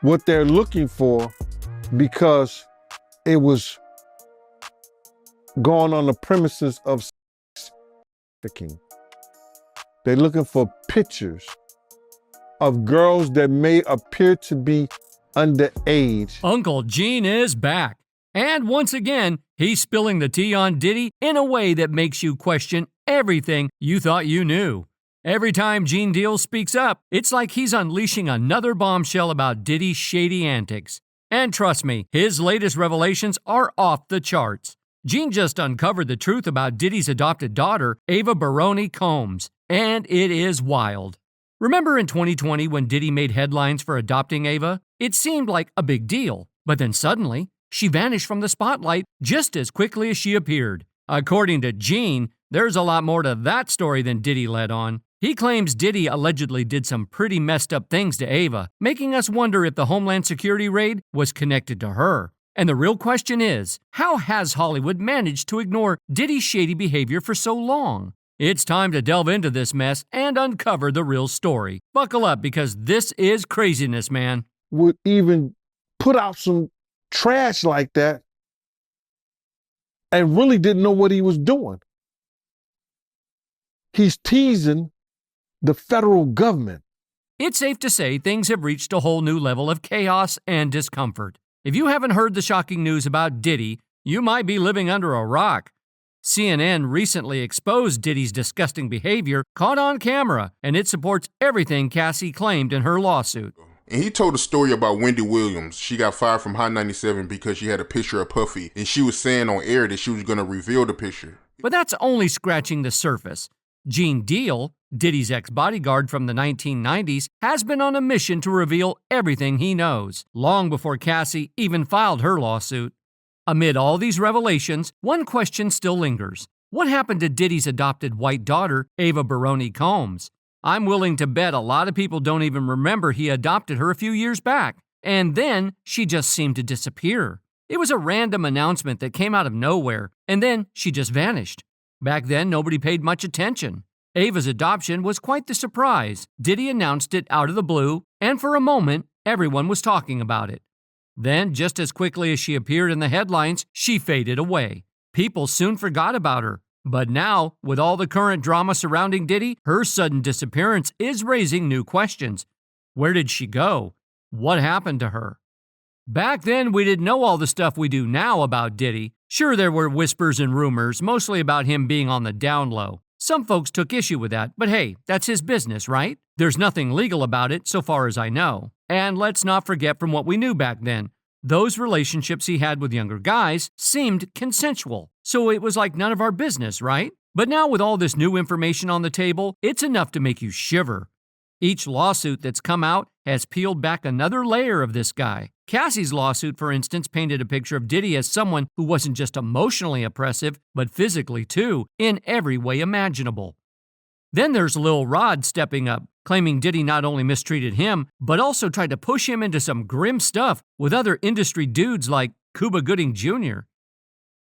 what they're looking for because it was going on the premises of sex trafficking. They're looking for pictures of girls that may appear to be underage. Uncle Gene is back. And once again, he's spilling the tea on Diddy in a way that makes you question everything you thought you knew. Every time Gene Deal speaks up, it's like he's unleashing another bombshell about Diddy's shady antics. And trust me, his latest revelations are off the charts. Gene just uncovered the truth about Diddy's adopted daughter, Ava Baroni Combs, and it is wild. Remember in 2020 when Diddy made headlines for adopting Ava? It seemed like a big deal, but then suddenly, she vanished from the spotlight just as quickly as she appeared. According to Gene, there's a lot more to that story than Diddy let on. He claims Diddy allegedly did some pretty messed up things to Ava, making us wonder if the Homeland Security raid was connected to her. And the real question is, how has Hollywood managed to ignore Diddy's shady behavior for so long? It's time to delve into this mess and uncover the real story. Buckle up because this is craziness, man. Would even put out some trash like that and really didn't know what he was doing. He's teasing the federal government. It's safe to say things have reached a whole new level of chaos and discomfort. If you haven't heard the shocking news about Diddy, you might be living under a rock. CNN recently exposed Diddy's disgusting behavior caught on camera, and it supports everything Cassie claimed in her lawsuit. And he told a story about Wendy Williams. She got fired from Hot 97 because she had a picture of Puffy, and she was saying on air that she was going to reveal the picture. But that's only scratching the surface. Gene Deal, Diddy's ex-bodyguard from the 1990s, has been on a mission to reveal everything he knows, long before Cassie even filed her lawsuit. Amid all these revelations, one question still lingers. What happened to Diddy's adopted white daughter, Ava Baroni Combs? I'm willing to bet a lot of people don't even remember he adopted her a few years back. And then she just seemed to disappear. It was a random announcement that came out of nowhere, and then she just vanished. Back then, nobody paid much attention. Ava's adoption was quite the surprise. Diddy announced it out of the blue, and for a moment, everyone was talking about it. Then, just as quickly as she appeared in the headlines, she faded away. People soon forgot about her. But now, with all the current drama surrounding Diddy, her sudden disappearance is raising new questions. Where did she go? What happened to her? Back then, we didn't know all the stuff we do now about Diddy. Sure, there were whispers and rumors, mostly about him being on the down low. Some folks took issue with that, but hey, that's his business, right? There's nothing legal about it, so far as I know. And let's not forget from what we knew back then. Those relationships he had with younger guys seemed consensual, so it was like none of our business, right? But now with all this new information on the table, it's enough to make you shiver. Each lawsuit that's come out has peeled back another layer of this guy. Cassie's lawsuit, for instance, painted a picture of Diddy as someone who wasn't just emotionally oppressive, but physically too, in every way imaginable. Then there's Lil Rod stepping up, claiming Diddy not only mistreated him, but also tried to push him into some grim stuff with other industry dudes like Cuba Gooding Jr.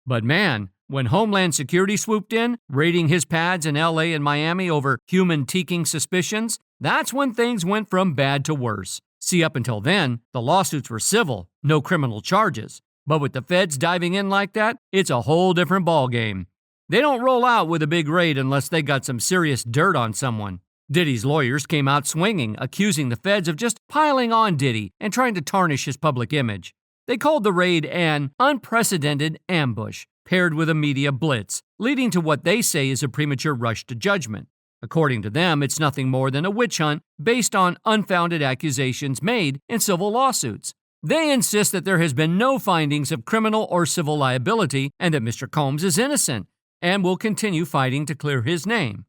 But man, when Homeland Security swooped in, raiding his pads in LA and Miami over human-teaking suspicions, that's when things went from bad to worse. See, up until then, the lawsuits were civil, no criminal charges. But with the feds diving in like that, it's a whole different ballgame. They don't roll out with a big raid unless they got some serious dirt on someone. Diddy's lawyers came out swinging, accusing the feds of just piling on Diddy and trying to tarnish his public image. They called the raid an unprecedented ambush, paired with a media blitz, leading to what they say is a premature rush to judgment. According to them, it's nothing more than a witch hunt based on unfounded accusations made in civil lawsuits. They insist that there has been no findings of criminal or civil liability and that Mr. Combs is innocent and will continue fighting to clear his name.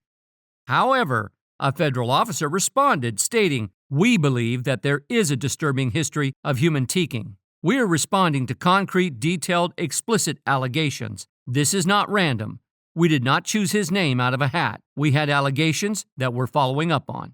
However, a federal officer responded, stating, "We believe that there is a disturbing history of human-teaking. We are responding to concrete, detailed, explicit allegations. This is not random. We did not choose his name out of a hat. We had allegations that we're following up on."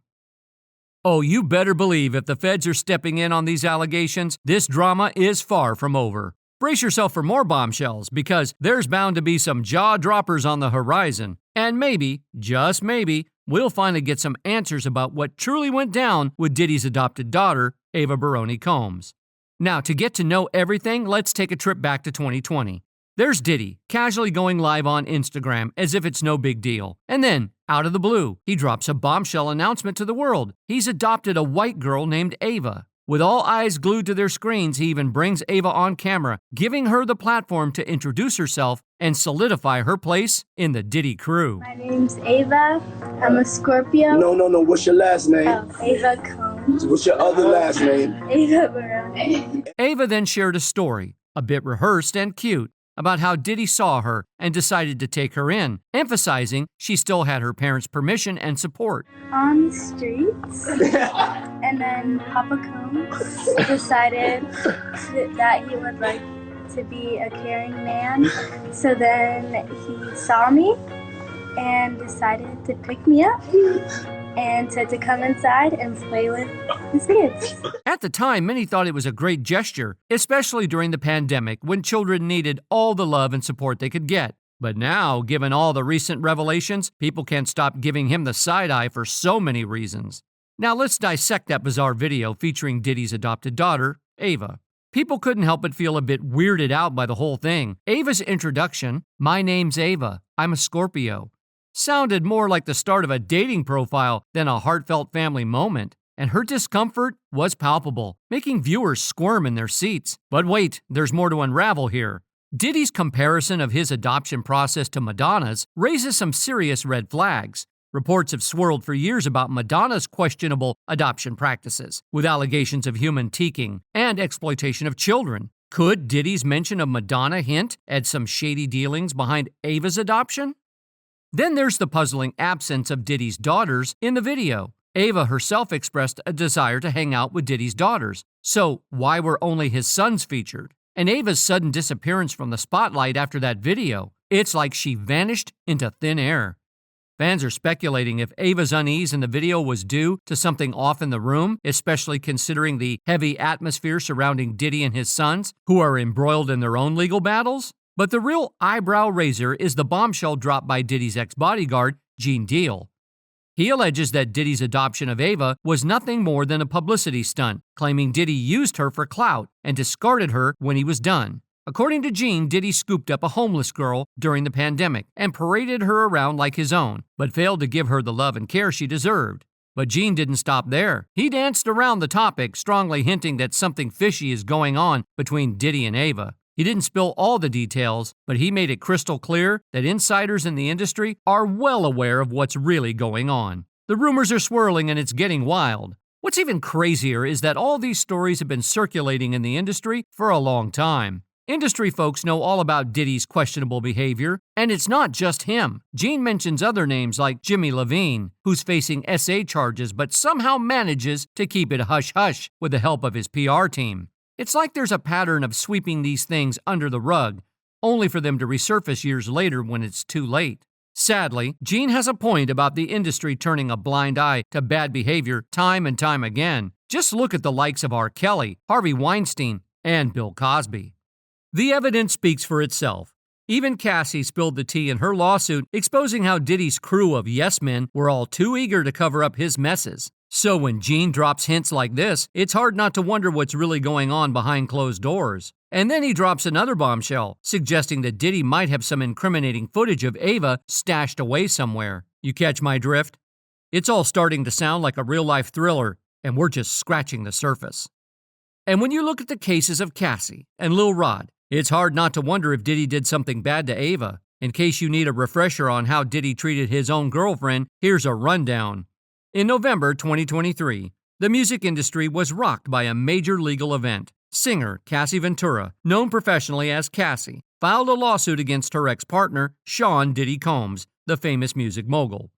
Oh, you better believe if the feds are stepping in on these allegations, this drama is far from over. Brace yourself for more bombshells because there's bound to be some jaw-droppers on the horizon. And maybe, just maybe, we'll finally get some answers about what truly went down with Diddy's adopted daughter, Ava Baroni Combs. Now, to get to know everything, let's take a trip back to 2020. There's Diddy, casually going live on Instagram as if it's no big deal. And then, out of the blue, he drops a bombshell announcement to the world. He's adopted a white girl named Ava. With all eyes glued to their screens, he even brings Ava on camera, giving her the platform to introduce herself and solidify her place in the Diddy crew. My name's Ava. I'm a Scorpio. No. What's your last name? Ava Combs. What's your other last name? Ava Baroni. Ava then shared a story, a bit rehearsed and cute, about how Diddy saw her and decided to take her in, emphasizing she still had her parents' permission and support. On the streets, and then Papa Combs decided that he would like to be a caring man. So then he saw me and decided to pick me up and said to come inside and play with his kids. At the time, many thought it was a great gesture, especially during the pandemic when children needed all the love and support they could get. But now, given all the recent revelations, people can't stop giving him the side eye for so many reasons. Now let's dissect that bizarre video featuring Diddy's adopted daughter, Ava. People couldn't help but feel a bit weirded out by the whole thing. Ava's introduction, "My name's Ava, I'm a Scorpio," sounded more like the start of a dating profile than a heartfelt family moment, and her discomfort was palpable, making viewers squirm in their seats. But wait, there's more to unravel here. Diddy's comparison of his adoption process to Madonna's raises some serious red flags. Reports have swirled for years about Madonna's questionable adoption practices, with allegations of human teaking and exploitation of children. Could Diddy's mention of Madonna hint at some shady dealings behind Ava's adoption? Then there's the puzzling absence of Diddy's daughters in the video. Ava herself expressed a desire to hang out with Diddy's daughters, so why were only his sons featured? And Ava's sudden disappearance from the spotlight after that video, it's like she vanished into thin air. Fans are speculating if Ava's unease in the video was due to something off in the room, especially considering the heavy atmosphere surrounding Diddy and his sons, who are embroiled in their own legal battles. But the real eyebrow raiser is the bombshell dropped by Diddy's ex-bodyguard, j.lo. He alleges that Diddy's adoption of Ava was nothing more than a publicity stunt, claiming Diddy used her for clout and discarded her when he was done. According to Gene, Diddy scooped up a homeless girl during the pandemic and paraded her around like his own, but failed to give her the love and care she deserved. But Gene didn't stop there. He danced around the topic, strongly hinting that something fishy is going on between Diddy and Ava. He didn't spill all the details, but he made it crystal clear that insiders in the industry are well aware of what's really going on. The rumors are swirling and it's getting wild. What's even crazier is that all these stories have been circulating in the industry for a long time. Industry folks know all about Diddy's questionable behavior, and it's not just him. Gene mentions other names like Jimmy Levine, who's facing SA charges but somehow manages to keep it hush-hush with the help of his PR team. It's like there's a pattern of sweeping these things under the rug, only for them to resurface years later when it's too late. Sadly, Gene has a point about the industry turning a blind eye to bad behavior time and time again. Just look at the likes of R. Kelly, Harvey Weinstein, and Bill Cosby. The evidence speaks for itself. Even Cassie spilled the tea in her lawsuit, exposing how Diddy's crew of yes men were all too eager to cover up his messes. So when Gene drops hints like this, it's hard not to wonder what's really going on behind closed doors. And then he drops another bombshell, suggesting that Diddy might have some incriminating footage of Ava stashed away somewhere. You catch my drift? It's all starting to sound like a real-life thriller, and we're just scratching the surface. And when you look at the cases of Cassie and Lil Rod, it's hard not to wonder if Diddy did something bad to Ava. In case you need a refresher on how Diddy treated his own girlfriend, here's a rundown. In November 2023, the music industry was rocked by a major legal event. Singer Cassie Ventura, known professionally as Cassie, filed a lawsuit against her ex-partner, Sean Diddy Combs, the famous music mogul.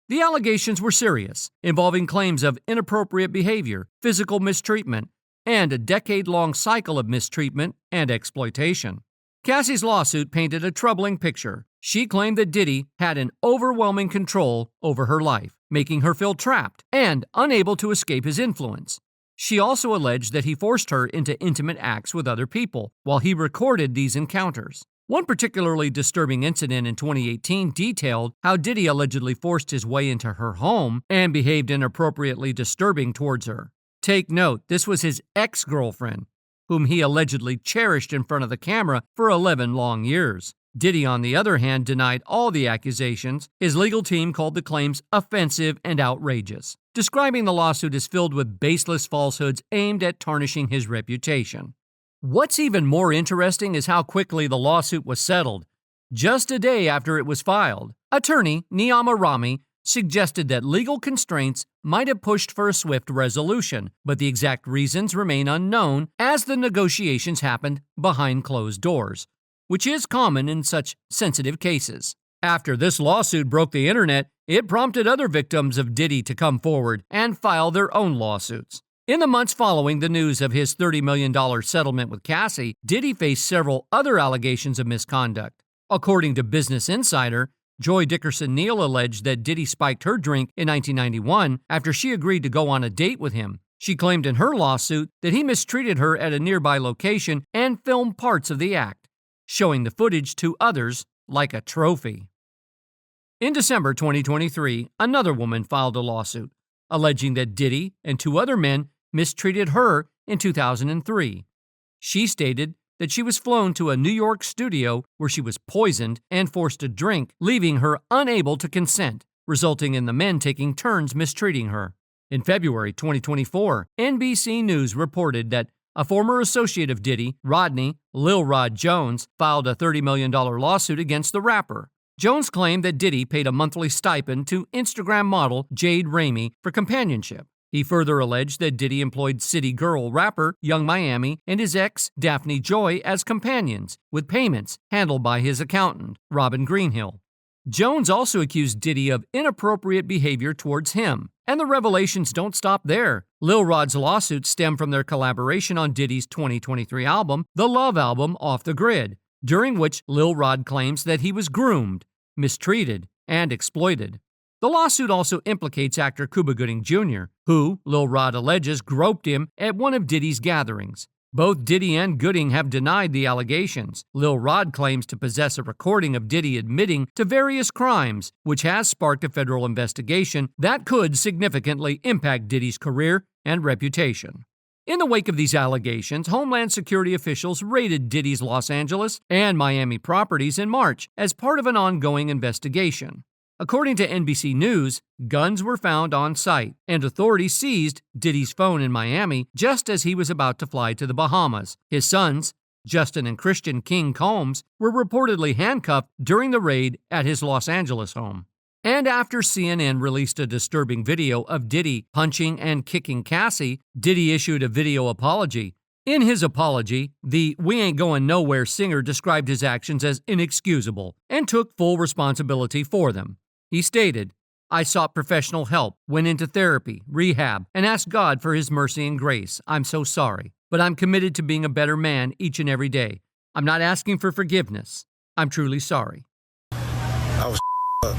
The allegations were serious, involving claims of inappropriate behavior, physical mistreatment, and a decade-long cycle of mistreatment and exploitation. Cassie's lawsuit painted a troubling picture. She claimed that Diddy had an overwhelming control over her life, making her feel trapped and unable to escape his influence. She also alleged that he forced her into intimate acts with other people while he recorded these encounters. One particularly disturbing incident in 2018 detailed how Diddy allegedly forced his way into her home and behaved inappropriately disturbing towards her. Take note, this was his ex-girlfriend, whom he allegedly cherished in front of the camera for 11 long years. Diddy, on the other hand, denied all the accusations. His legal team called the claims offensive and outrageous, describing the lawsuit as filled with baseless falsehoods aimed at tarnishing his reputation. What's even more interesting is how quickly the lawsuit was settled. Just a day after it was filed, attorney Niyama Rami suggested that legal constraints might have pushed for a swift resolution, but the exact reasons remain unknown as the negotiations happened behind closed doors, which is common in such sensitive cases. After this lawsuit broke the internet, it prompted other victims of Diddy to come forward and file their own lawsuits. In the months following the news of his $30 million settlement with Cassie, Diddy faced several other allegations of misconduct. According to Business Insider, Joy Dickerson-Neal alleged that Diddy spiked her drink in 1991 after she agreed to go on a date with him. She claimed in her lawsuit that he mistreated her at a nearby location and filmed parts of the act, showing the footage to others like a trophy. In December 2023, another woman filed a lawsuit, alleging that Diddy and 2 other men mistreated her in 2003. She stated that she was flown to a New York studio where she was poisoned and forced to drink, leaving her unable to consent, resulting in the men taking turns mistreating her. In February 2024, NBC News reported that a former associate of Diddy, Rodney Lil Rod Jones, filed a $30 million lawsuit against the rapper. Jones claimed that Diddy paid a monthly stipend to Instagram model Jade Ramey for companionship. He further alleged that Diddy employed city girl rapper Young Miami and his ex, Daphne Joy, as companions, with payments handled by his accountant, Robin Greenhill. Jones also accused Diddy of inappropriate behavior towards him, and the revelations don't stop there. Lil Rod's lawsuits stem from their collaboration on Diddy's 2023 album, The Love Album Off the Grid, during which Lil Rod claims that he was groomed, mistreated, and exploited. The lawsuit also implicates actor Cuba Gooding Jr., who, Lil Rod alleges, groped him at one of Diddy's gatherings. Both Diddy and Gooding have denied the allegations. Lil Rod claims to possess a recording of Diddy admitting to various crimes, which has sparked a federal investigation that could significantly impact Diddy's career and reputation. In the wake of these allegations, Homeland Security officials raided Diddy's Los Angeles and Miami properties in March as part of an ongoing investigation. According to NBC News, guns were found on site, and authorities seized Diddy's phone in Miami just as he was about to fly to the Bahamas. His sons, Justin and Christian King Combs, were reportedly handcuffed during the raid at his Los Angeles home. And after CNN released a disturbing video of Diddy punching and kicking Cassie, Diddy issued a video apology. In his apology, the We Ain't Going Nowhere singer described his actions as inexcusable and took full responsibility for them. He stated, "I sought professional help, went into therapy, rehab, and asked God for His mercy and grace. I'm so sorry, but I'm committed to being a better man each and every day. I'm not asking for forgiveness. I'm truly sorry." I was up.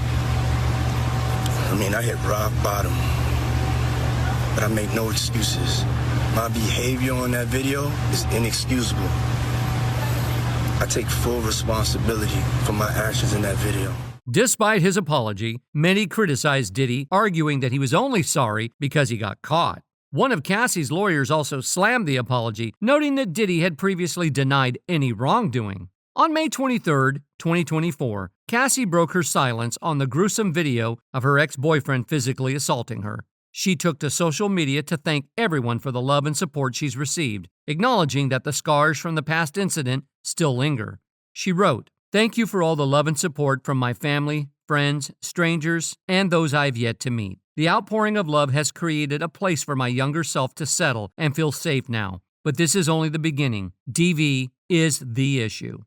I hit rock bottom, but I make no excuses. My behavior on that video is inexcusable. I take full responsibility for my actions in that video. Despite his apology, many criticized Diddy, arguing that he was only sorry because he got caught. One of Cassie's lawyers also slammed the apology, noting that Diddy had previously denied any wrongdoing. On May 23, 2024, Cassie broke her silence on the gruesome video of her ex-boyfriend physically assaulting her. She took to social media to thank everyone for the love and support she's received, acknowledging that the scars from the past incident still linger. She wrote, "Thank you for all the love and support from my family, friends, strangers, and those I've yet to meet. The outpouring of love has created a place for my younger self to settle and feel safe now. But this is only the beginning. DV is the issue."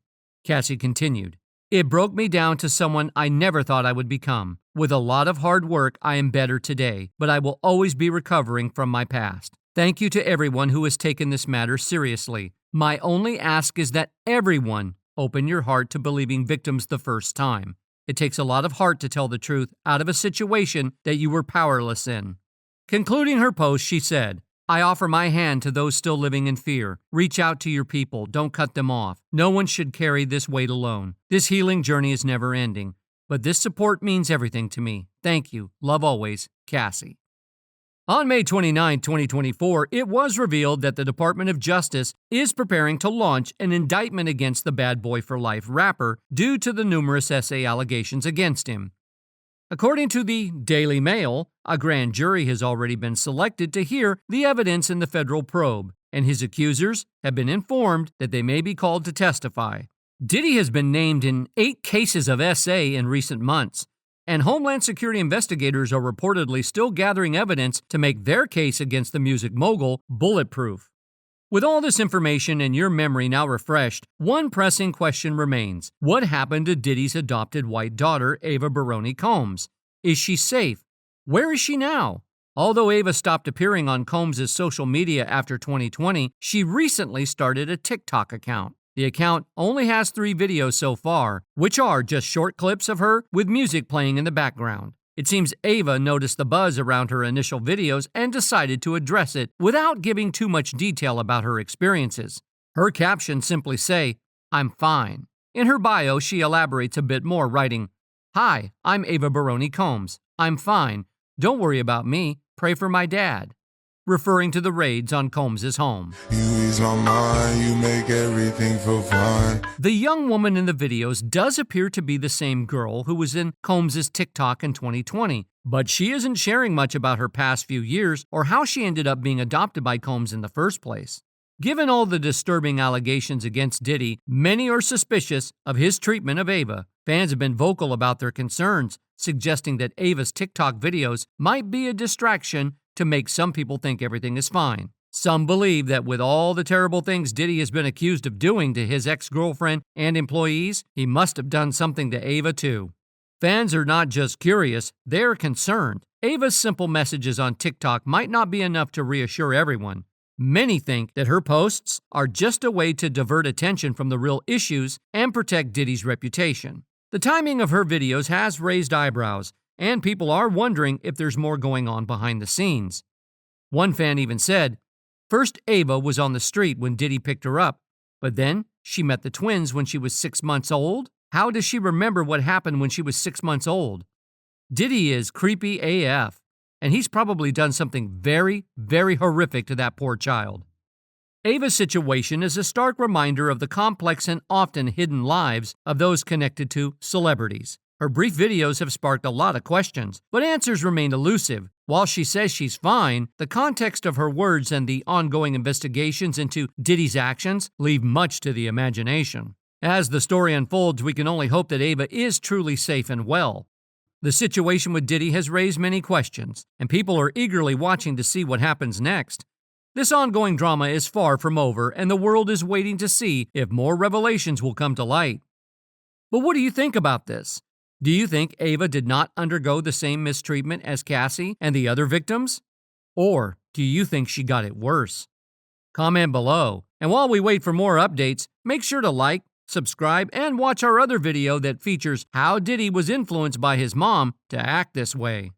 Cassie continued, "It broke me down to someone I never thought I would become. With a lot of hard work, I am better today, but I will always be recovering from my past. Thank you to everyone who has taken this matter seriously. My only ask is that everyone open your heart to believing victims the first time. It takes a lot of heart to tell the truth out of a situation that you were powerless in." Concluding her post, she said, "I offer my hand to those still living in fear. Reach out to your people. Don't cut them off. No one should carry this weight alone. This healing journey is never ending. But this support means everything to me. Thank you. Love always, Cassie." On May 29, 2024, it was revealed that the Department of Justice is preparing to launch an indictment against the Bad Boy for Life rapper due to the numerous essay allegations against him. According to the Daily Mail, a grand jury has already been selected to hear the evidence in the federal probe, and his accusers have been informed that they may be called to testify. Diddy has been named in 8 cases of SA in recent months, and Homeland Security investigators are reportedly still gathering evidence to make their case against the music mogul bulletproof. With all this information and your memory now refreshed, one pressing question remains. What happened to Diddy's adopted white daughter, Ava Baroni Combs? Is she safe? Where is she now? Although Ava stopped appearing on Combs' social media after 2020, she recently started a TikTok account. The account only has 3 videos so far, which are just short clips of her with music playing in the background. It seems Ava noticed the buzz around her initial videos and decided to address it without giving too much detail about her experiences. Her captions simply say, "I'm fine." In her bio, she elaborates a bit more, writing, "Hi, I'm Ava Baroni Combs. I'm fine. Don't worry about me. Pray for my dad," referring to the raids on Combs' home. You ease my mind, you make everything feel fine. The young woman in the videos does appear to be the same girl who was in Combs' TikTok in 2020, but she isn't sharing much about her past few years or how she ended up being adopted by Combs in the first place. Given all the disturbing allegations against Diddy, many are suspicious of his treatment of Ava. Fans have been vocal about their concerns, suggesting that Ava's TikTok videos might be a distraction to make some people think everything is fine. Some believe that with all the terrible things Diddy has been accused of doing to his ex-girlfriend and employees, he must have done something to Ava too. Fans are not just curious, they're concerned. Ava's simple messages on TikTok might not be enough to reassure everyone. Many think that her posts are just a way to divert attention from the real issues and protect Diddy's reputation. The timing of her videos has raised eyebrows, and people are wondering if there's more going on behind the scenes. One fan even said, "First Ava was on the street when Diddy picked her up, but then she met the twins when she was 6 months old? How does she remember what happened when she was 6 months old?" Diddy is creepy AF, and he's probably done something very, very horrific to that poor child. Ava's situation is a stark reminder of the complex and often hidden lives of those connected to celebrities. Her brief videos have sparked a lot of questions, but answers remain elusive. While she says she's fine, the context of her words and the ongoing investigations into Diddy's actions leave much to the imagination. As the story unfolds, we can only hope that Ava is truly safe and well. The situation with Diddy has raised many questions, and people are eagerly watching to see what happens next. This ongoing drama is far from over, and the world is waiting to see if more revelations will come to light. But what do you think about this? Do you think Ava did not undergo the same mistreatment as Cassie and the other victims? Or do you think she got it worse? Comment below. And while we wait for more updates, make sure to like, subscribe, and watch our other video that features how Diddy was influenced by his mom to act this way.